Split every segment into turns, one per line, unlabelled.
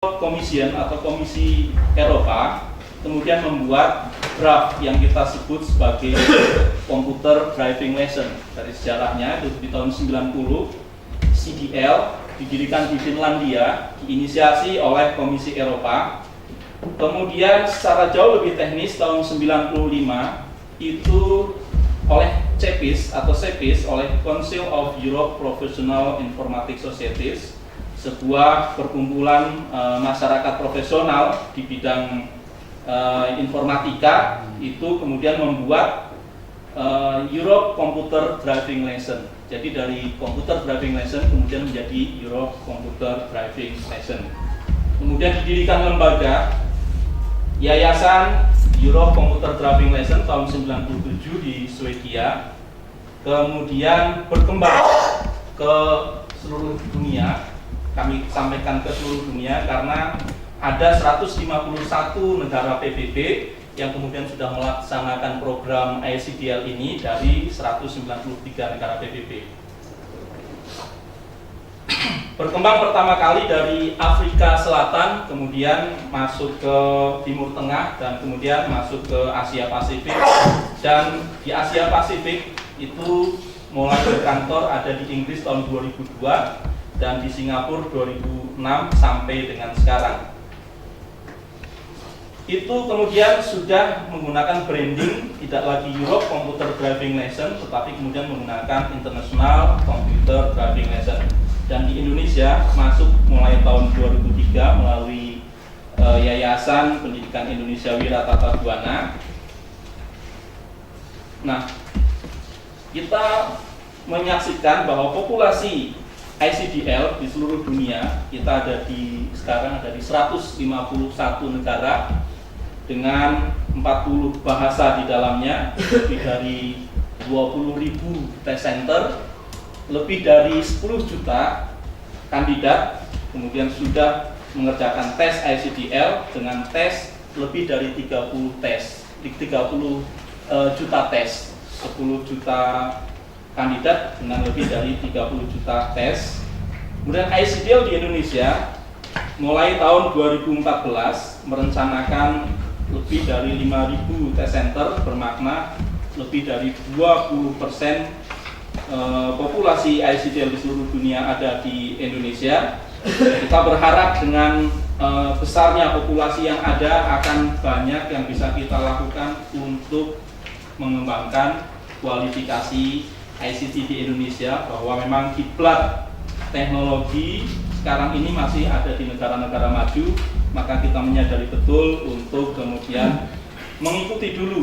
Commission atau Komisi Eropa kemudian membuat draft yang kita sebut sebagai Computer Driving Lesson. Dari sejarahnya itu di tahun 90 CDL didirikan di Finlandia, diinisiasi oleh Komisi Eropa. Kemudian secara jauh lebih teknis tahun 95 itu oleh CEPIS atau CEPIS, oleh Council of Europe Professional Informatic Societies, sebuah perkumpulan masyarakat profesional di bidang informatika, itu kemudian membuat Europe Computer Driving Lesson. Jadi dari Computer Driving Lesson kemudian menjadi Europe Computer Driving Lesson. Kemudian didirikan lembaga Yayasan Europe Computer Driving Lesson tahun 97 di Swedia. Kemudian berkembang ke seluruh dunia. Kami sampaikan ke seluruh dunia karena ada 151 negara PBB yang kemudian sudah melaksanakan program ICDL ini dari 193 negara PBB. Berkembang pertama kali dari Afrika Selatan, kemudian masuk ke Timur Tengah, dan kemudian masuk ke Asia Pasifik. Dan di Asia Pasifik itu mulai berkantor ada di Inggris tahun 2002 dan di Singapura 2006 sampai dengan sekarang. Itu kemudian sudah menggunakan branding tidak lagi Europe Computer Driving Lesson, tetapi kemudian menggunakan International Computer Driving Lesson. Dan di Indonesia masuk mulai tahun 2003 melalui Yayasan Pendidikan Indonesia Wira Tata Buana. Nah, kita menyaksikan bahwa populasi ICDL di seluruh dunia kita sekarang ada di 151 negara dengan 40 bahasa di dalamnya, lebih dari 20.000 test center, lebih dari 10 juta kandidat, kemudian sudah mengerjakan tes ICDL dengan tes lebih dari 30 juta tes, 10 juta kandidat dengan lebih dari 30 juta tes. Kemudian ICDL di Indonesia mulai tahun 2014 merencanakan lebih dari 5.000 test center, bermakna lebih dari 20% populasi ICDL di seluruh dunia ada di Indonesia. Kita berharap dengan besarnya populasi yang ada akan banyak yang bisa kita lakukan untuk mengembangkan kualifikasi ICT di Indonesia, bahwa memang kiblat teknologi sekarang ini masih ada di negara-negara maju. Maka kita menyadari betul untuk kemudian mengikuti dulu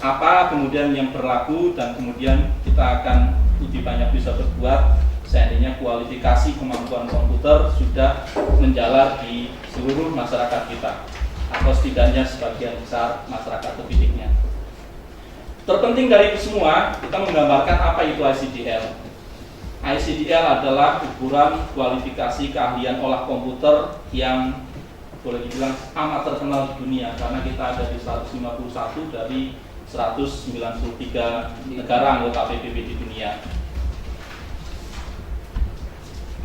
apa kemudian yang berlaku, dan kemudian kita akan lebih banyak bisa berbuat seandainya kualifikasi kemampuan komputer sudah menjalar di seluruh masyarakat kita, atau setidaknya sebagian besar masyarakat terdidiknya. Terpenting dari itu semua, kita menggambarkan apa itu ICDL. ICDL adalah ukuran kualifikasi keahlian olah komputer yang boleh dibilang amat terkenal di dunia, karena kita ada di 151 dari 193 negara anggota PBB di dunia.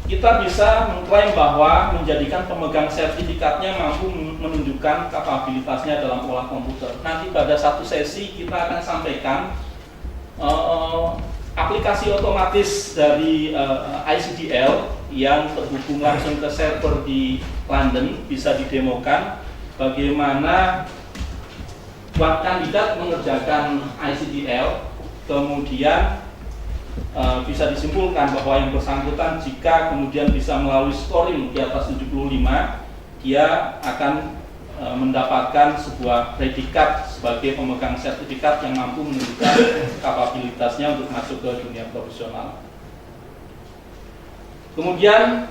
Kita bisa mengklaim bahwa menjadikan pemegang sertifikatnya mampu menunjukkan kapabilitasnya dalam olah komputer. Nanti pada satu sesi kita akan sampaikan aplikasi otomatis dari ICDL yang terhubung langsung ke server di London, bisa didemokan bagaimana buat kandidat mengerjakan ICDL, kemudian bisa disimpulkan bahwa yang bersangkutan jika kemudian bisa melalui scoring di atas 75, dia akan mendapatkan sebuah predikat sebagai pemegang sertifikat yang mampu menunjukkan kapabilitasnya untuk masuk ke dunia profesional. Kemudian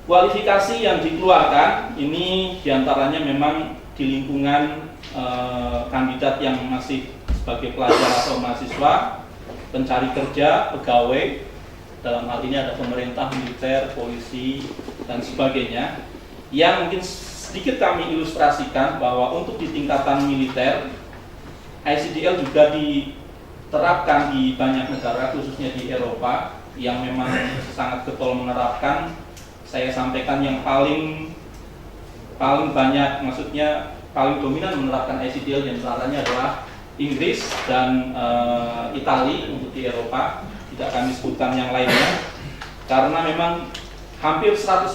kualifikasi yang dikeluarkan ini diantaranya memang di lingkungan kandidat yang masih sebagai pelajar atau mahasiswa, pencari kerja, pegawai, dalam hal ini ada pemerintah, militer, polisi, dan sebagainya. Yang mungkin sedikit kami ilustrasikan bahwa untuk di tingkatan militer, ICDL juga diterapkan di banyak negara, khususnya di Eropa, yang memang sangat getol menerapkan saya sampaikan yang paling banyak, maksudnya paling dominan menerapkan ICDL di antaranya adalah Inggris dan Italia untuk di Eropa. Tidak kami sebutkan yang lainnya karena memang hampir 100%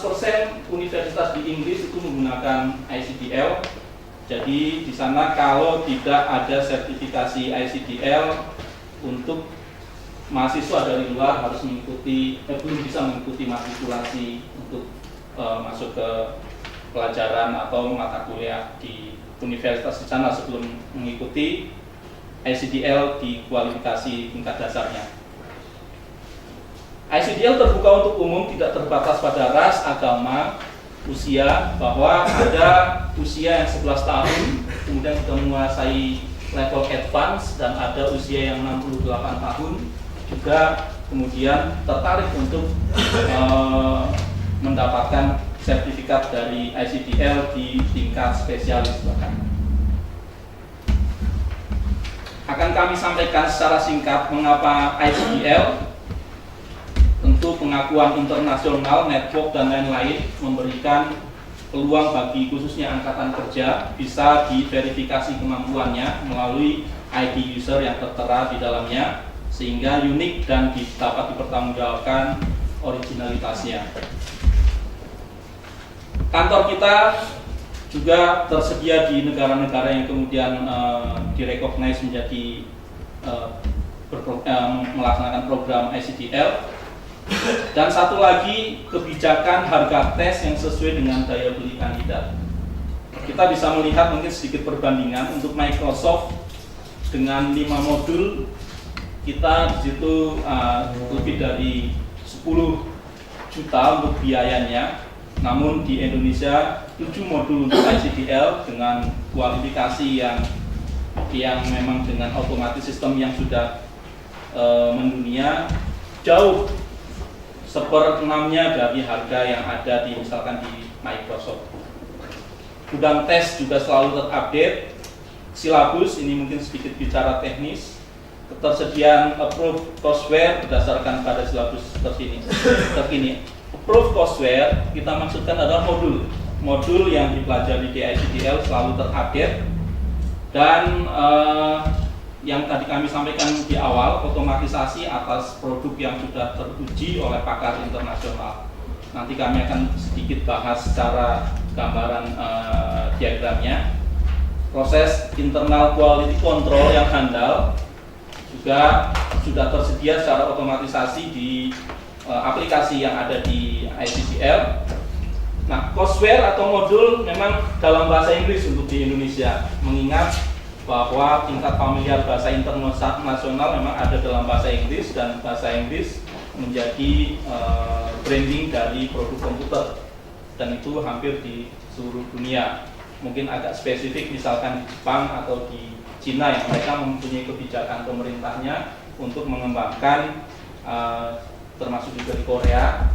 universitas di Inggris itu menggunakan ICDL. Jadi di sana kalau tidak ada sertifikasi ICDL, untuk mahasiswa dari luar harus mengikuti, belum bisa mengikuti matrikulasi untuk masuk ke pelajaran atau mata kuliah di universitas di sana sebelum mengikuti ICDL di kualifikasi tingkat dasarnya. ICDL terbuka untuk umum, tidak terbatas pada ras, agama, usia, bahwa ada usia yang 11 tahun kemudian sudah menguasai level advance dan ada usia yang 68 tahun juga kemudian tertarik untuk mendapatkan sertifikat dari ICDL di tingkat spesialis bahkan. Akan kami sampaikan secara singkat mengapa ICDL. Tentu pengakuan internasional, network dan lain-lain memberikan peluang bagi khususnya angkatan kerja bisa diverifikasi kemampuannya melalui ID user yang tertera di dalamnya sehingga unik dan dapat dipertanggungjawabkan originalitasnya. Kantor kita juga tersedia di negara-negara yang kemudian direcognize menjadi melaksanakan program ICDL. Dan satu lagi, kebijakan harga tes yang sesuai dengan daya beli kandidat. Kita bisa melihat mungkin sedikit perbandingan untuk Microsoft dengan 5 modul kita di situ lebih dari 10 juta untuk biayanya. Namun di Indonesia 7 modul untuk ICDL dengan kualifikasi yang memang dengan otomatis sistem yang sudah mendunia jauh 1/6-nya dari harga yang ada di misalkan di Microsoft. Gudang tes juga selalu terupdate. Silabus ini mungkin sedikit bicara teknis. Ketersediaan approved courseware berdasarkan pada silabus terkini. Approved courseware kita maksudkan adalah modul yang dipelajari di ICDL selalu terupdate dan yang tadi kami sampaikan di awal, otomatisasi atas produk yang sudah teruji oleh pakar internasional. Nanti kami akan sedikit bahas secara gambaran diagramnya. Proses internal quality control yang handal juga sudah tersedia secara otomatisasi di aplikasi yang ada di ICDL. Nah, courseware atau modul memang dalam bahasa Inggris untuk di Indonesia, mengingat bahwa tingkat familiar bahasa internasional memang ada dalam bahasa Inggris dan bahasa Inggris menjadi branding dari produk komputer dan itu hampir di seluruh dunia. Mungkin agak spesifik misalkan di Jepang atau di Cina yang mereka mempunyai kebijakan pemerintahnya untuk mengembangkan termasuk juga di Korea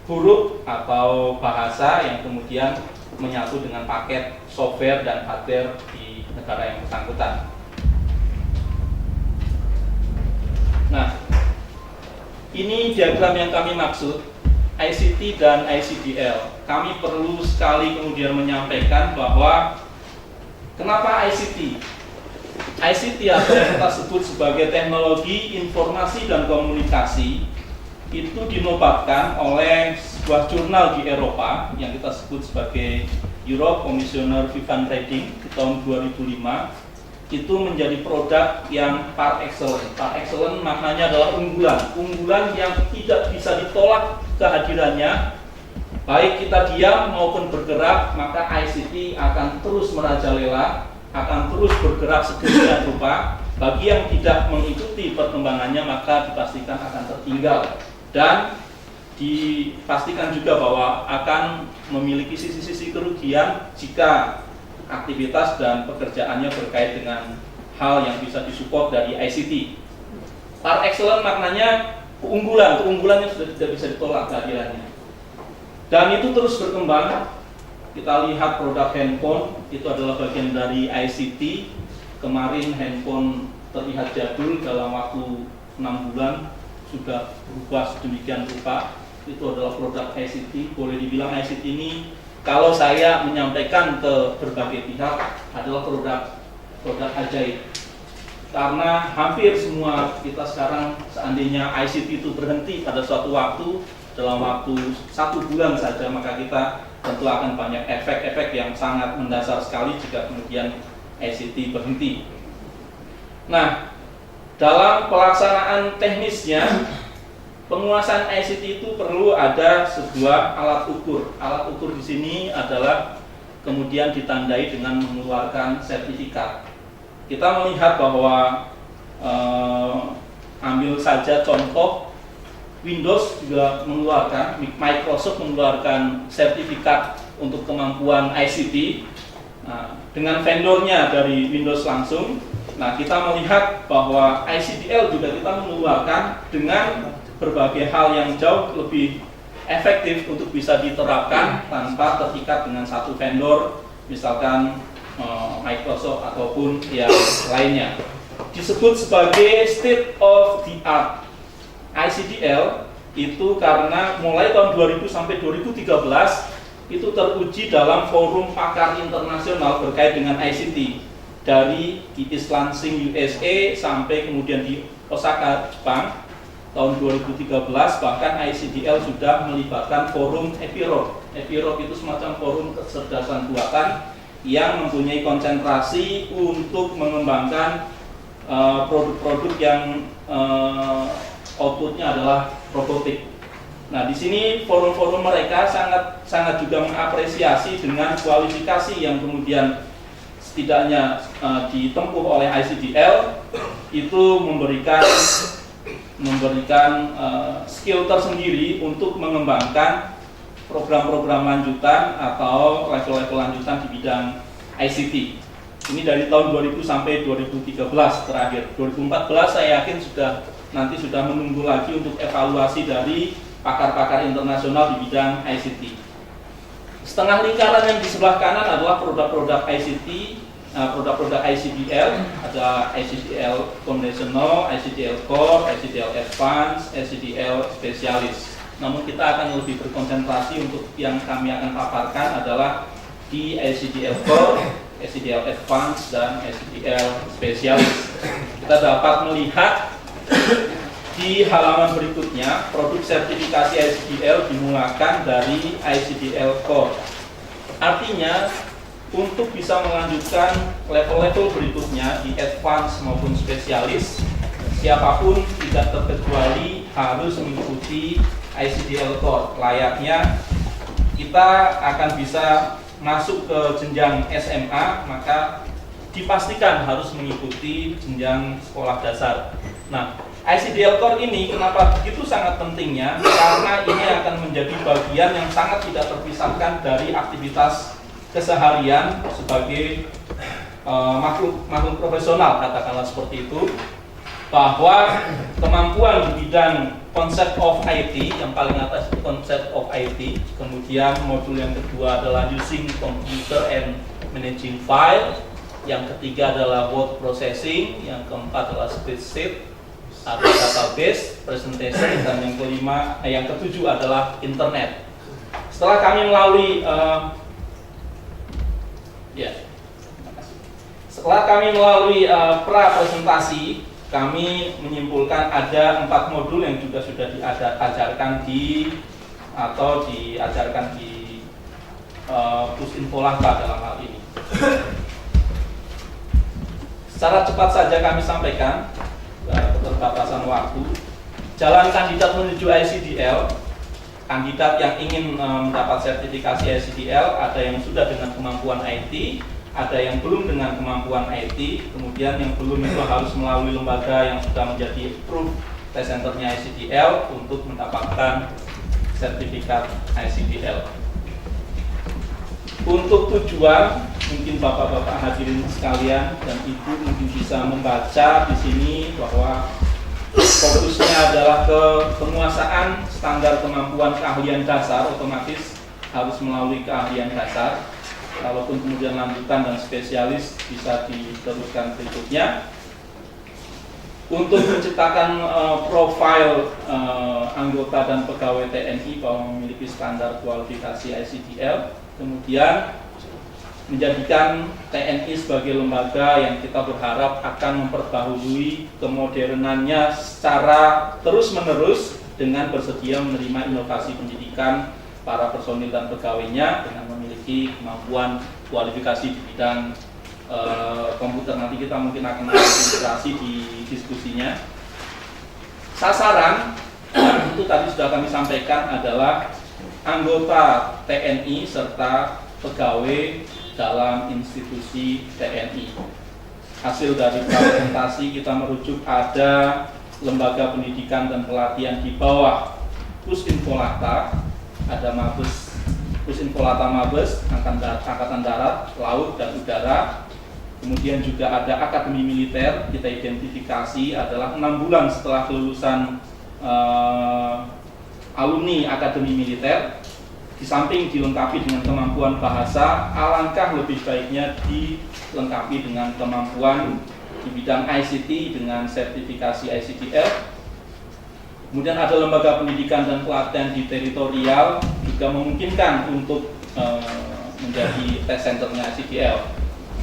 huruf atau bahasa yang kemudian menyatu dengan paket software dan hardware di negara yang bersangkutan. Nah, ini diagram yang kami maksud, ICT dan ICDL. Kami perlu sekali kemudian menyampaikan bahwa kenapa ICT? ICT atau yang kita sebut sebagai teknologi informasi dan komunikasi itu dinobatkan oleh sebuah jurnal di Eropa yang kita sebut sebagai Europe Commissioner Vivan Reading di tahun 2005 itu menjadi produk yang par excellence. Par excellence maknanya adalah unggulan yang tidak bisa ditolak kehadirannya. Baik kita diam maupun bergerak, maka ICT akan terus merajalela, akan terus bergerak sedemikian rupa. Bagi yang tidak mengikuti perkembangannya maka dipastikan akan tertinggal. Dan dipastikan juga bahwa akan memiliki sisi-sisi kerugian jika aktivitas dan pekerjaannya berkait dengan hal yang bisa disupport dari ICT. Par excellence maknanya keunggulan yang sudah tidak bisa ditolak kehadirannya. Dan itu terus berkembang. Kita lihat produk handphone itu adalah bagian dari ICT. Kemarin handphone terlihat jadul, dalam waktu 6 bulan sudah berubah sedemikian rupa. itu adalah produk ICT. Boleh dibilang ICT ini kalau saya menyampaikan ke berbagai pihak adalah produk ajaib. Karena hampir semua kita sekarang seandainya ICT itu berhenti pada suatu waktu, dalam waktu 1 bulan saja, maka kita tentu akan banyak efek-efek yang sangat mendasar sekali jika kemudian ICT berhenti. Nah, dalam pelaksanaan teknisnya, penguasaan ICT itu perlu ada sebuah alat ukur. Alat ukur di sini adalah kemudian ditandai dengan mengeluarkan sertifikat. Kita melihat bahwa ambil saja contoh, Windows juga mengeluarkan, Microsoft mengeluarkan sertifikat untuk kemampuan ICT dengan vendornya dari Windows langsung. Nah, kita melihat bahwa ICDL juga kita mengeluarkan dengan berbagai hal yang jauh lebih efektif untuk bisa diterapkan tanpa terikat dengan satu vendor, misalkan Microsoft ataupun yang lainnya. Disebut sebagai state of the art ICDL itu karena mulai tahun 2000 sampai 2013 itu teruji dalam forum pakar internasional berkait dengan ICT dari East Lansing USA sampai kemudian di Osaka Jepang tahun 2013. Bahkan ICDL sudah melibatkan forum EPIROC. EPIROC itu semacam forum kecerdasan buatan yang mempunyai konsentrasi untuk mengembangkan produk-produk yang outputnya adalah robotik. Nah, di sini forum-forum mereka sangat juga mengapresiasi dengan kualifikasi yang kemudian setidaknya ditempuh oleh ICDL itu memberikan skill tersendiri untuk mengembangkan program-program lanjutan atau level-level lanjutan di bidang ICT. Ini dari tahun 2000 sampai 2013 terakhir. 2014 saya yakin sudah menunggu lagi untuk evaluasi dari pakar-pakar internasional di bidang ICT. Setengah lingkaran yang di sebelah kanan adalah produk-produk ICT, produk-produk ICDL, ada ICDL Conventional, ICDL Core, ICDL Advanced, ICDL Specialist. Namun kita akan lebih berkonsentrasi untuk yang kami akan paparkan adalah di ICDL Core, ICDL Advanced, dan ICDL Specialist. Kita dapat melihat di halaman berikutnya, produk sertifikasi ICDL dimulakan dari ICDL Core. Artinya, untuk bisa melanjutkan level-level berikutnya di Advanced maupun Specialist, siapapun tidak terkecuali harus mengikuti ICDL Core. Layaknya kita akan bisa masuk ke jenjang SMA, maka dipastikan harus mengikuti jenjang sekolah dasar. Nah, ICDL Core ini kenapa begitu sangat pentingnya? Karena ini akan menjadi bagian yang sangat tidak terpisahkan dari aktivitas keseharian sebagai makhluk profesional, katakanlah seperti itu. Bahwa kemampuan di bidang concept of IT, yang paling atas itu concept of IT, kemudian modul yang kedua adalah using computer and managing file, yang ketiga adalah word processing, yang keempat adalah spreadsheet atau database, presentation, dan yang ketujuh adalah internet. Setelah kami melalui pra presentasi, kami menyimpulkan ada 4 modul yang juga sudah diajarkan di Pusinfolaka dalam hal ini. Secara cepat saja kami sampaikan, keterbatasan waktu. Jalan kandidat menuju ICDL, kandidat yang ingin mendapat sertifikasi ICDL, ada yang sudah dengan kemampuan IT, ada yang belum dengan kemampuan IT, kemudian yang belum itu harus melalui lembaga yang sudah menjadi approved test centernya ICDL untuk mendapatkan sertifikat ICDL. Untuk tujuan, mungkin bapak-bapak hadirin sekalian dan ibu mungkin bisa membaca di sini bahwa fokusnya adalah ke penguasaan standar kemampuan keahlian dasar, otomatis harus melalui keahlian dasar. Kalaupun kemudian lanjutan dan spesialis bisa diteruskan berikutnya. untuk menciptakan profil anggota dan pegawai TNI bahwa memiliki standar kualifikasi ICDL, kemudian menjadikan TNI sebagai lembaga yang kita berharap akan memperbaharui kemodernannya secara terus-menerus dengan bersedia menerima inovasi pendidikan para personil dan pegawainya dengan memiliki kemampuan kualifikasi di bidang komputer. Nanti kita mungkin akan ilustrasi di diskusinya. Sasaran itu tadi sudah kami sampaikan adalah anggota TNI serta pegawai dalam institusi TNI. Hasil dari presentasi kita merujuk ada lembaga pendidikan dan pelatihan di bawah Pusinfo-Lata, ada Mabes, Pusinfo-Lata Mabes, Angkatan Darat, Laut dan Udara. Kemudian juga ada Akademi Militer, kita identifikasi adalah 6 bulan setelah kelulusan alumni Akademi Militer. Di samping dilengkapi dengan kemampuan bahasa, alangkah lebih baiknya dilengkapi dengan kemampuan di bidang ICT dengan sertifikasi ICDL. Kemudian ada lembaga pendidikan dan pelatihan di teritorial juga memungkinkan untuk menjadi test centernya ICDL.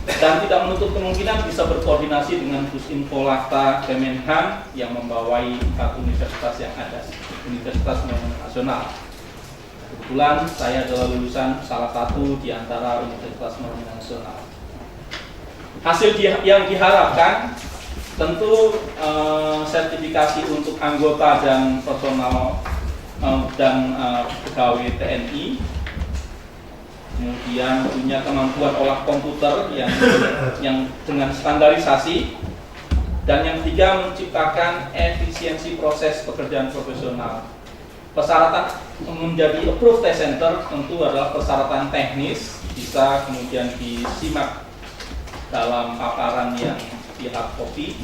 Dan tidak menutup kemungkinan bisa berkoordinasi dengan Pusinfo-Lata Kemenhan yang membawai 4 universitas yang ada, Universitas Nasional. Kebetulan saya adalah lulusan salah satu di antara Universitas Nasional. Hasil yang diharapkan tentu sertifikasi untuk anggota dan personal dan pegawai TNI, kemudian punya kemampuan olah komputer yang dengan standarisasi, dan yang ketiga menciptakan efisiensi proses pekerjaan profesional. Persyaratan menjadi approved test center tentu adalah persyaratan teknis, bisa kemudian disimak dalam paparan yang di hard copy.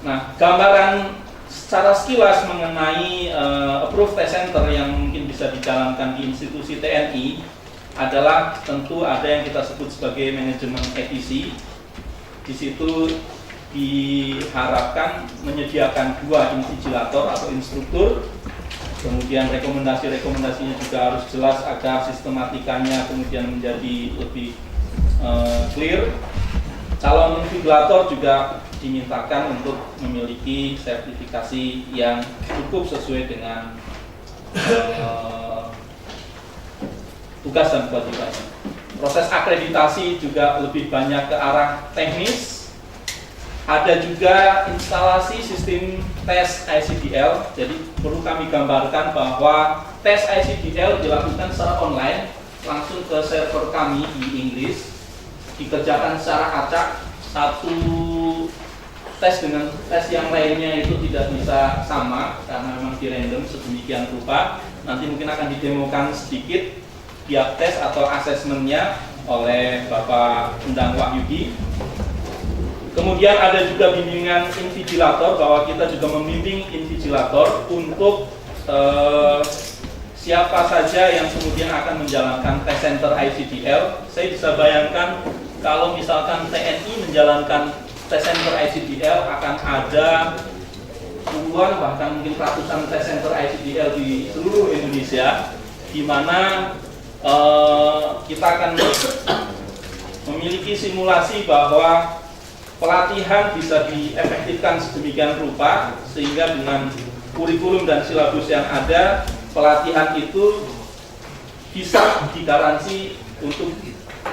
Nah, gambaran secara sekilas mengenai approved test center yang mungkin bisa dijalankan di institusi TNI adalah tentu ada yang kita sebut sebagai manajemen ETC. Di situ diharapkan menyediakan 2 invigilator atau instruktur, kemudian rekomendasinya juga harus jelas agar sistematikanya kemudian menjadi lebih clear. Calon invigilator juga dimintakan untuk memiliki sertifikasi yang cukup sesuai dengan tugas dan kewajibannya. Proses akreditasi juga lebih banyak ke arah teknis. Ada juga instalasi sistem tes ICDL, jadi perlu kami gambarkan bahwa tes ICDL dilakukan secara online, langsung ke server kami di Inggris, dikerjakan secara acak, satu tes dengan tes yang lainnya itu tidak bisa sama, karena memang di random sedemikian rupa. Nanti mungkin akan didemokan sedikit tiap tes atau asesmennya oleh Bapak Undang Wahyudi. Kemudian ada juga bimbingan invigilator, bahwa kita juga membimbing invigilator untuk siapa saja yang kemudian akan menjalankan test center ICDL. Saya bisa bayangkan kalau misalkan TNI menjalankan test center ICDL, akan ada puluhan bahkan mungkin ratusan test center ICDL di seluruh Indonesia, di mana kita akan memiliki simulasi bahwa pelatihan bisa diefektifkan sedemikian rupa sehingga dengan kurikulum dan silabus yang ada, pelatihan itu bisa digaransi untuk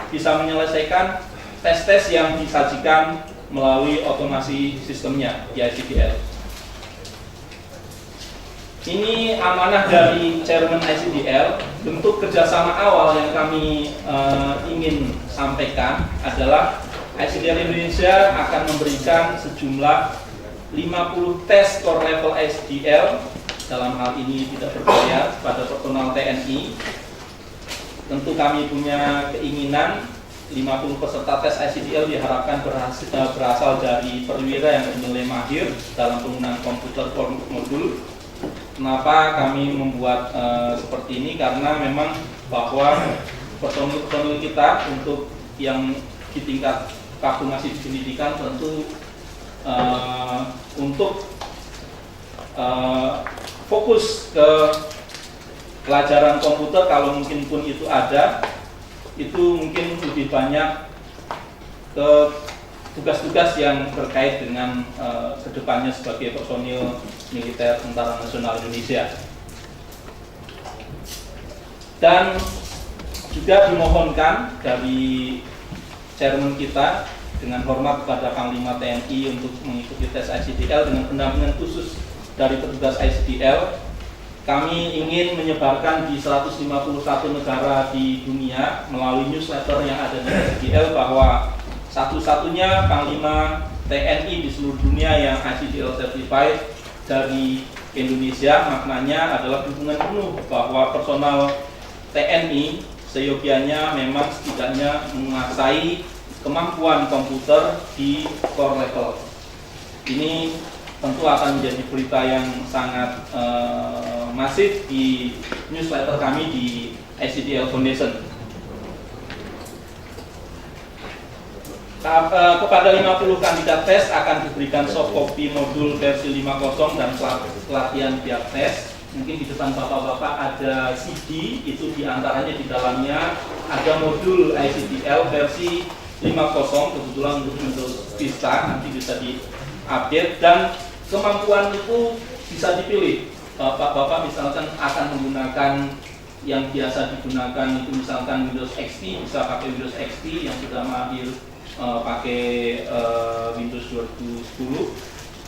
bisa menyelesaikan tes-tes yang disajikan melalui otomasi sistemnya di ICDL. Ini amanah dari Chairman ICDL. Bentuk kerjasama awal yang kami ingin sampaikan adalah ICDL Indonesia akan memberikan sejumlah 50 tes core level ICDL, dalam hal ini tidak berbayar, pada personal TNI. Tentu kami punya keinginan 50 peserta tes ICDL diharapkan berasal dari perwira yang bernilai mahir dalam penggunaan komputer modul. Kenapa kami membuat seperti ini? Karena memang bahwa personil kita untuk yang di tingkat waktu masih di pendidikan tentu untuk fokus ke pelajaran komputer, kalau mungkin pun itu ada, itu mungkin lebih banyak ke tugas-tugas yang terkait dengan kedepannya sebagai personil militer Tentara Nasional Indonesia. Dan juga dimohonkan dari chairman kita dengan hormat kepada Panglima TNI untuk mengikuti tes ICDL dengan pendampingan khusus dari petugas ICDL. Kami ingin menyebarkan di 151 negara di dunia melalui newsletter yang ada di ICDL bahwa satu-satunya Panglima TNI di seluruh dunia yang ICDL certified dari Indonesia. Maknanya adalah dukungan penuh bahwa personal TNI seyogianya memang setidaknya menguasai kemampuan komputer di core level. Ini tentu akan menjadi berita yang sangat masif di newsletter kami di ICDL Foundation. Kepada 50 kandidat tes akan diberikan soft copy modul versi 50 dan pelatihan biar tes. Mungkin di depan bapak-bapak ada CD, itu diantaranya di dalamnya ada modul ICDL versi 50, kebetulan untuk Windows Vista, nanti bisa diupdate, dan kemampuan itu bisa dipilih. Bapak-bapak misalkan akan menggunakan yang biasa digunakan itu misalkan Windows XP, bisa pakai Windows XP, yang sudah mahir pakai Windows 2010,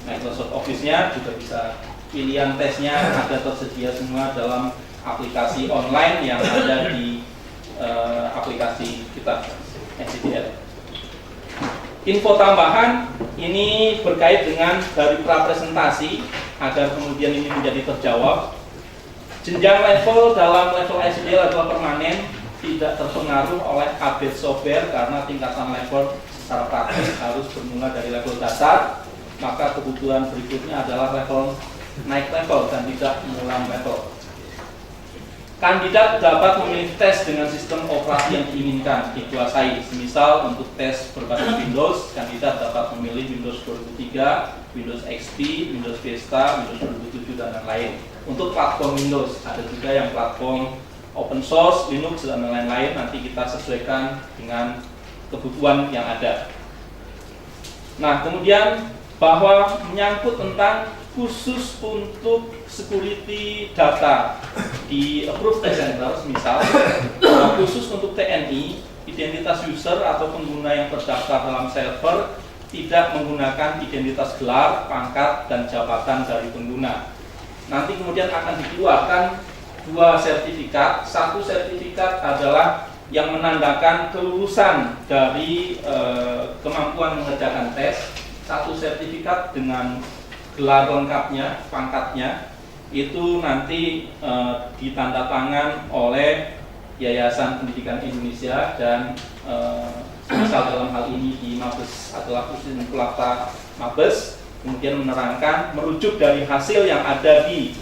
Microsoft Office-nya juga bisa. Pilihan tesnya ada tersedia semua dalam aplikasi online yang ada di aplikasi kita ICDL. Info tambahan ini berkait dengan dari prapresentasi agar kemudian ini menjadi terjawab. Jenjang level dalam level ICDL adalah permanen, tidak terpengaruh oleh update software karena tingkatan level secara praktis harus bermula dari level dasar. Maka kebutuhan berikutnya adalah level naik level dan tidak mengulang level. Kandidat dapat memilih tes dengan sistem operasi yang diinginkan dikuasai. Semisal untuk tes berbasis Windows, kandidat dapat memilih Windows 2003, Windows XP, Windows Vista, Windows 2007 dan lain-lain. Untuk platform Windows ada juga yang platform open source, Linux dan lain-lain. Nanti kita sesuaikan dengan kebutuhan yang ada. Nah, kemudian bahwa menyangkut tentang khusus untuk security data di approved test center, misal khusus untuk TNI, identitas user atau pengguna yang terdaftar dalam server tidak menggunakan identitas gelar, pangkat, dan jabatan dari pengguna. Nanti kemudian akan dikeluarkan dua sertifikat. Satu sertifikat adalah yang menandakan kelulusan dari kemampuan mengerjakan tes. Satu sertifikat dengan gelar lengkapnya, pangkatnya, itu nanti ditandatangan oleh Yayasan Pendidikan Indonesia dan misal dalam hal ini di Mabes adalah Pusdin Kulakta Mabes, kemudian menerangkan merujuk dari hasil yang ada di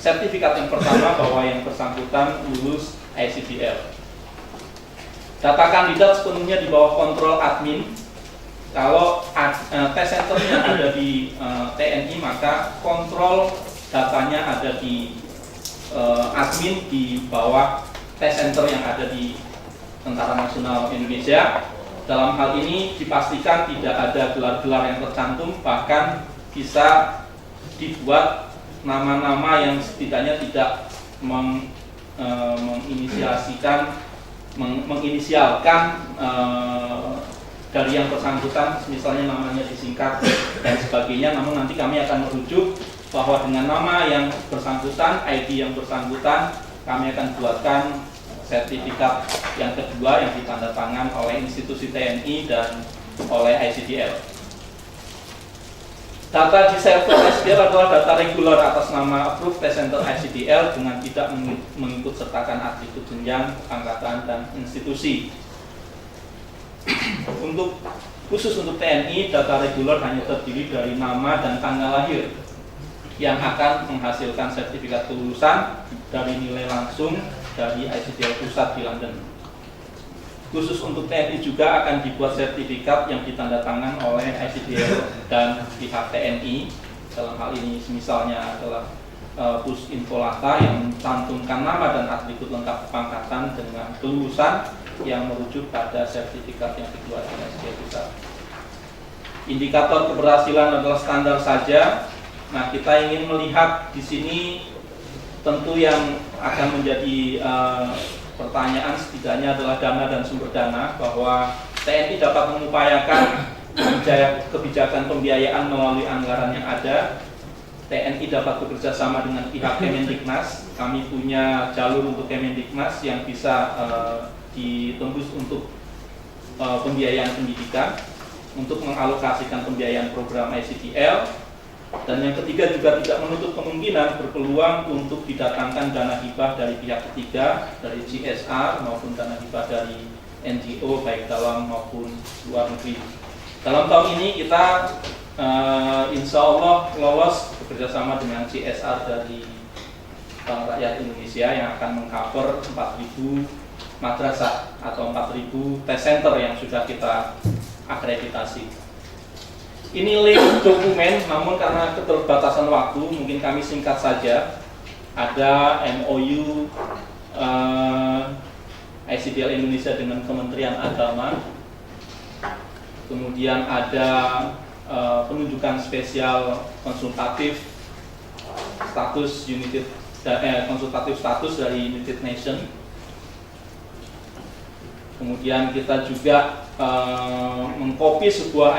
sertifikat yang pertama bahwa yang bersangkutan lulus ICDL. Data kandidat sepenuhnya di bawah kontrol admin. Kalau tes centernya ada di TNI, maka kontrol datanya ada di admin di bawah tes center yang ada di Tentara Nasional Indonesia. Dalam hal ini dipastikan tidak ada gelar-gelar yang tercantum, bahkan bisa dibuat nama-nama yang setidaknya tidak menginisialkan dari yang bersangkutan, misalnya namanya disingkat dan sebagainya. Namun nanti kami akan merujuk bahwa dengan nama yang bersangkutan, ID yang bersangkutan, kami akan buatkan sertifikat yang kedua yang ditandatangan oleh institusi TNI dan oleh ICDL. Data di server ICDL adalah data reguler atas nama Approved Test Center ICDL dengan tidak mengikut sertakan atribut jenjang, angkatan, dan institusi. Khusus untuk TNI, data reguler hanya terdiri dari nama dan tanggal lahir yang akan menghasilkan sertifikat kelulusan dari nilai langsung dari ICDL pusat di London. khusus untuk TNI juga akan dibuat sertifikat yang ditandatangan oleh ICDL dan pihak TNI. Dalam hal ini misalnya adalah Pus Infolata yang mencantumkan nama dan atribut lengkap kepangkatan dengan kelulusan yang merujuk pada sertifikat yang dikeluarkan SDL pusat. Indikator keberhasilan adalah standar saja. Nah, kita ingin melihat di sini tentu yang akan menjadi pertanyaan setidaknya adalah dana dan sumber dana, bahwa TNI dapat mengupayakan kebijakan pembiayaan melalui anggaran yang ada. TNI dapat bekerja sama dengan pihak Kemendiknas. Kami punya jalur untuk Kemendiknas yang bisa ditembus untuk pembiayaan pendidikan, untuk mengalokasikan pembiayaan program ICDL. Dan yang ketiga juga tidak menutup kemungkinan berpeluang untuk didatangkan dana hibah dari pihak ketiga, dari CSR maupun dana hibah dari NGO baik dalam maupun luar negeri. Dalam tahun ini kita insya Allah lolos bekerjasama dengan CSR dari Bank Rakyat Indonesia yang akan mengcover 4.000 madrasah atau 4.000 test center yang sudah kita akreditasi. Ini link dokumen, namun karena keterbatasan waktu mungkin kami singkat saja. Ada MOU ICDL Indonesia dengan Kementerian Agama, kemudian ada penunjukan spesial konsultatif status dari United Nation. Kemudian kita juga mengcopy sebuah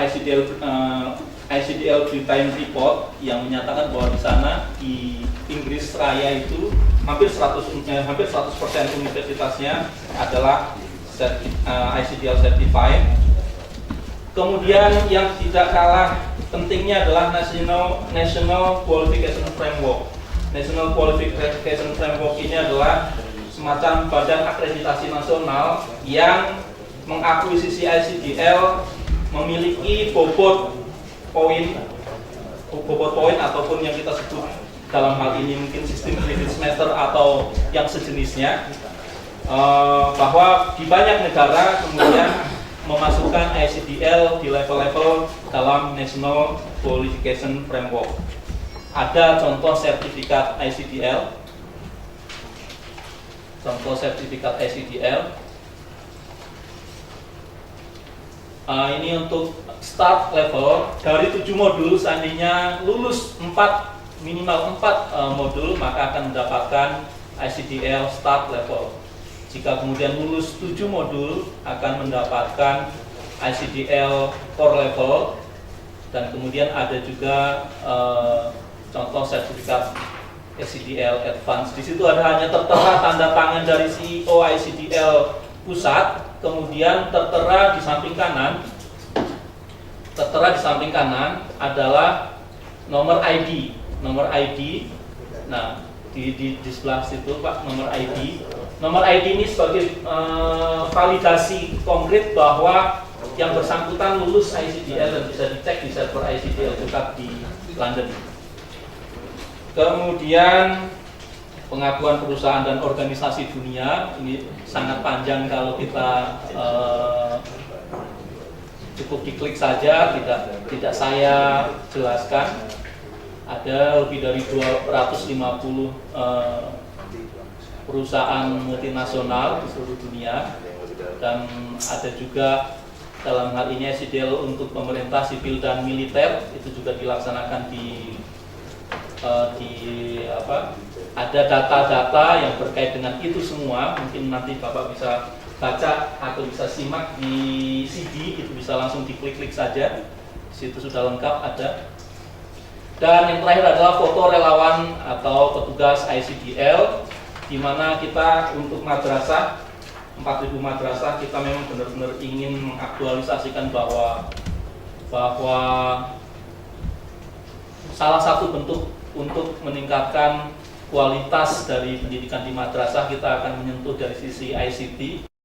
ICDL Britain Report yang menyatakan bahwa di sana di Inggris Raya itu hampir 100% universitasnya adalah ICDL certified. Kemudian yang tidak kalah pentingnya adalah National Qualification Framework. National Qualification Framework ini adalah semacam badan akreditasi nasional yang mengakuisisi ICDL memiliki bobot poin ataupun yang kita sebut dalam hal ini mungkin sistem credit semester atau yang sejenisnya, bahwa di banyak negara kemudian memasukkan ICDL di level-level dalam National Qualification Framework. Ada contoh sertifikat ICDL. Ini untuk start level dari 7 modul, seandainya lulus minimal 4 modul maka akan mendapatkan ICDL start level. Jika kemudian lulus 7 modul akan mendapatkan ICDL core level, dan kemudian ada juga contoh sertifikat ICDL Advance. Di situ hanya tertera tanda tangan dari CEO ICDL pusat, kemudian tertera di samping kanan adalah nomor ID. Nah, di sebelah situ Pak, nomor ID. Nomor ID ini sebagai validasi konkret bahwa yang bersangkutan lulus ICDL dan bisa dicek di server ICDL pusat di London. Kemudian pengakuan perusahaan dan organisasi dunia, ini sangat panjang kalau kita cukup diklik saja, tidak saya jelaskan. Ada lebih dari 250 perusahaan multinasional di seluruh dunia, dan ada juga dalam hal ini ICDL untuk pemerintah sipil dan militer, itu juga dilaksanakan ada data-data yang berkait dengan itu semua. Mungkin nanti Bapak bisa baca atau bisa simak di CD, itu bisa langsung diklik-klik saja. Di situ sudah lengkap ada. Dan yang terakhir adalah foto relawan atau petugas ICDL, di mana kita untuk madrasah 4.000 madrasah kita memang benar-benar ingin mengaktualisasikan bahwa salah satu bentuk untuk meningkatkan kualitas dari pendidikan di madrasah, kita akan menyentuh dari sisi ICT.